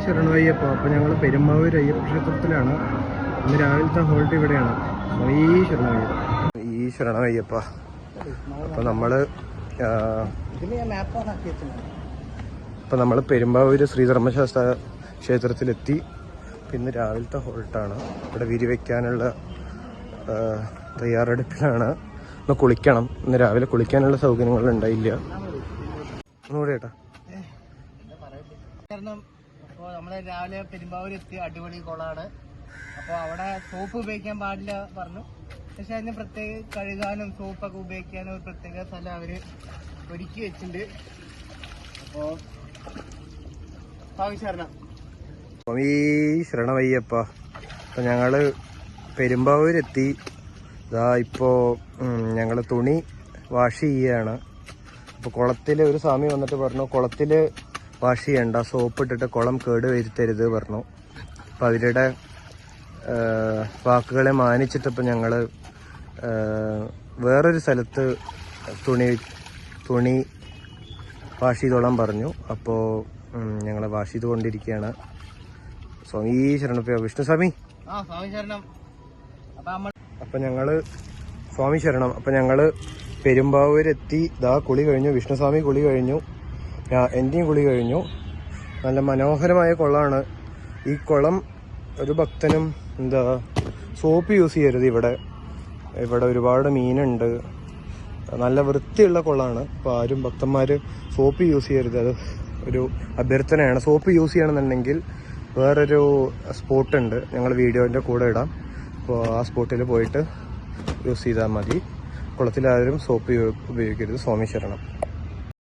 ശരണമയ്യപ്പ. അപ്പോൾ ഞങ്ങൾ പെരുമ്പാവൂർ അയ്യപ്പ ക്ഷേത്രത്തിലാണ്. ഇന്ന് രാവിലത്തെ ഹോൾട്ട് ഇവിടെയാണ്. ഈ ശരണമയ്യപ്പ. അപ്പോൾ നമ്മൾ പെരുമ്പാവൂർ ശ്രീധർമ്മശാസ്ത്ര ക്ഷേത്രത്തിലെത്തി. പിന്നെ രാവിലത്തെ ഹോൾട്ടാണ്. ഇവിടെ വിരിവെക്കാനുള്ള തയ്യാറെടുപ്പിലാണ്. ഒന്ന് കുളിക്കണം. ഇന്ന് രാവിലെ കുളിക്കാനുള്ള സൗകര്യങ്ങൾ ഉണ്ടായില്ല. ഒന്നുകൂടെ ചേട്ടാ. അപ്പോൾ നമ്മൾ രാവിലെ പെരുമ്പാവൂർ എത്തി. അടിപൊളി കുളമാണ്. അപ്പോൾ അവിടെ സോപ്പ് ഉപയോഗിക്കാൻ പാടില്ല പറഞ്ഞു. പക്ഷെ അതിന് പ്രത്യേക കഴുകാനും സോപ്പൊക്കെ ഉപയോഗിക്കാനും ഒരു പ്രത്യേക സ്ഥലം അവർ ഒരുക്കി വെച്ചിട്ടുണ്ട്. അപ്പോൾ സ്വാമി ശരണമയ്യപ്പ. അപ്പം ഞങ്ങൾ പെരുമ്പാവൂരെത്തി. ഇപ്പോൾ ഞങ്ങൾ തുണി വാഷ് ചെയ്യുകയാണ്. അപ്പോൾ കുളത്തിൽ ഒരു സ്വാമി വന്നിട്ട് പറഞ്ഞു, കുളത്തിൽ വാഷ് ചെയ്യണ്ട, സോപ്പ് ഇട്ടിട്ട് കുളം കേട് വരുത്തരുത് പറഞ്ഞു. അപ്പം അവരുടെ വാക്കുകളെ മാനിച്ചിട്ടിപ്പോൾ ഞങ്ങൾ വേറൊരു സ്ഥലത്ത് തുണി വാഷ് ചെയ്തോളാൻ പറഞ്ഞു. അപ്പോൾ ഞങ്ങൾ വാഷ് ചെയ്തുകൊണ്ടിരിക്കുകയാണ്. സ്വാമി ശരണപ്പ. വിഷ്ണുസ്വാമി. അപ്പം ഞങ്ങൾ സ്വാമി ശരണം. അപ്പം ഞങ്ങൾ പെരുമ്പാവൂരെത്തി. കുളി കഴിഞ്ഞു. വിഷ്ണുസ്വാമി കുളി കഴിഞ്ഞു. എൻ്റെയും കുളി കഴിഞ്ഞു. നല്ല മനോഹരമായ കുളമാണ് ഈ കുളം. ഒരു ഭക്തനും സോപ്പ് യൂസ് ചെയ്യരുത്. ഇവിടെ ഒരുപാട് മീനുണ്ട്. നല്ല വൃത്തിയുള്ള കുളമാണ്. അപ്പോൾ ആരും ഭക്തന്മാർ സോപ്പ് യൂസ് ചെയ്യരുത്. അത് ഒരു അഭ്യർത്ഥനയാണ്. സോപ്പ് യൂസ് ചെയ്യണമെന്നുണ്ടെങ്കിൽ വേറൊരു സ്പോട്ടുണ്ട്, ഞങ്ങൾ വീഡിയോൻ്റെ കൂടെ ഇടാം. അപ്പോൾ ആ സ്പോട്ടിൽ പോയിട്ട് യൂസ് ചെയ്താൽ മതി. കുളത്തിലാരും സോപ്പ് ഉപയോഗിക്കരുത്. സ്വാമി ശരണം.